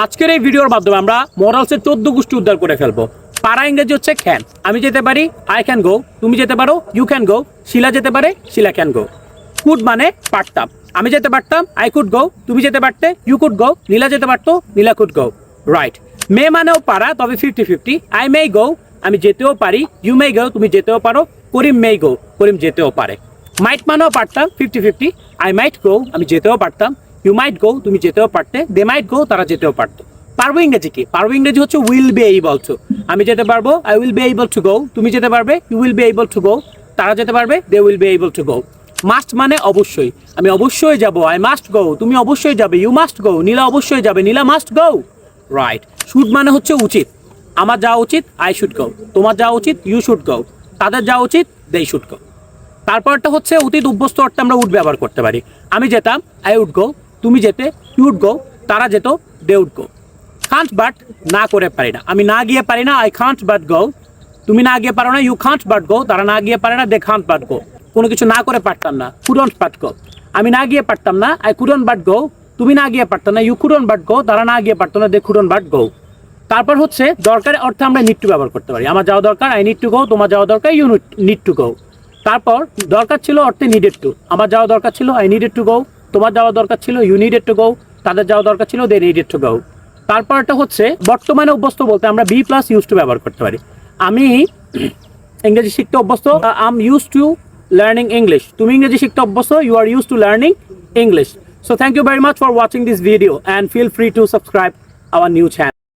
আজকের এই ভিডিওর মাধ্যমে আমরা মোরালসের 14 গোষ্ঠী উদ্ধার করে ফেলবো। পারা ইংরেজি হচ্ছে ক্যান, আমি যেতে পারি, আই ক্যান গো, তুমি যেতে পারো, ইউ ক্যান গো, শিলা যেতে পারে, শিলা ক্যান গো। কুড মানে পারতাম, আমি যেতে পারতাম, আই কুড গো, তুমি যেতে পারতে, ইউ কুড গো, নীলা যেতে পারতো, নীলা কুড গো। রাইট। মে মানেও পারা, তবে 50-50। আই মে গো, আমি যেতেও পারি, ইউ মে গো, তুমি যেতেও পারো, করিম মে গো, করিম যেতেও পারে। মাইট মানেও পারতাম, 50-50। আই মাইট গো, আমি যেতেও পারতাম, ইউ মাইট গো, তুমি যেতেও পারতে, দে মাইট গো, তারা যেতেও পারতো। পারবো ইংরেজি কি? পারবো ইংরেজি হচ্ছে উইল বি এইবল টু, আমি যেতে পারবো, I will be able to go, তুমি যেতে পারবে, you will be able to go, তারা যেতে পারবে, they will be able to go. Must মানে অবশ্যই, আমি অবশ্যই যাব, আই মাস্ট গো, তুমি অবশ্যই যাবে, ইউ মাস্ট গো, নীলা অবশ্যই যাবে, নীলা মাস্ট গো। রাইট। শুড মানে হচ্ছে উচিত, আমার যাওয়া উচিত, আই শুড গো, তোমার যাওয়া উচিত, ইউ শুড গো, তাদের যাওয়া উচিত, দে শুড গো। তারপরটা হচ্ছে অতীত অভ্যস্ত অর্থে আমরা উড ব্যবহার করতে পারি। আমি যেতাম, আই উড গো, তুমি যেতে, ইউ উড গো, তারা যেত, they would go. Can't but না করে পারি না, আমি না গিয়ে পারি না, আই খান্ট বাট গো, তুমি না গিয়ে পারো না, ইউ খান্ট বাট গো, তারা না গিয়ে পারে না, দে খান্ট বাট গো। কোনো কিছু না করে পারতাম না, কুডন্ট বাট গো, আমি না গিয়ে পারতাম না, আই কুডন্ট বাট গো, তুমি না গিয়ে পারতাম না, ইউ কুডন্ট বাট গো, তারা না গিয়ে পারতো না, দে কুডন্ট বাট গো। তারপর হচ্ছে দরকারের অর্থে আমরা নিড টু ব্যবহার করতে পারি। আমার যাওয়া দরকার, আই নিড টু গো, তোমার যাওয়া দরকার, ইউ নিড টু গো। তারপর দরকার ছিল অর্থে নিডেড টু, আমার যাওয়া দরকার ছিল, আই নিডেড টু গো, তোমার যাওয়া দরকার ছিল, ইউ নিডেড টু গো, তাদের যাওয়া দরকার ছিল, দে নিডেড টু গো। তারপরটা হচ্ছে বর্তমানে অভ্যস্ত বলতে আমরা বি প্লাস ইউজ টু ব্যবহার করতে পারি। আমি ইংরেজি শিখতে অভ্যস্ত, I am use to learning English, তুমি ইংরেজি শিখতে অভ্যস্ত, you are use to learning English. So thank you very much for watching this video and feel free to subscribe our new channel.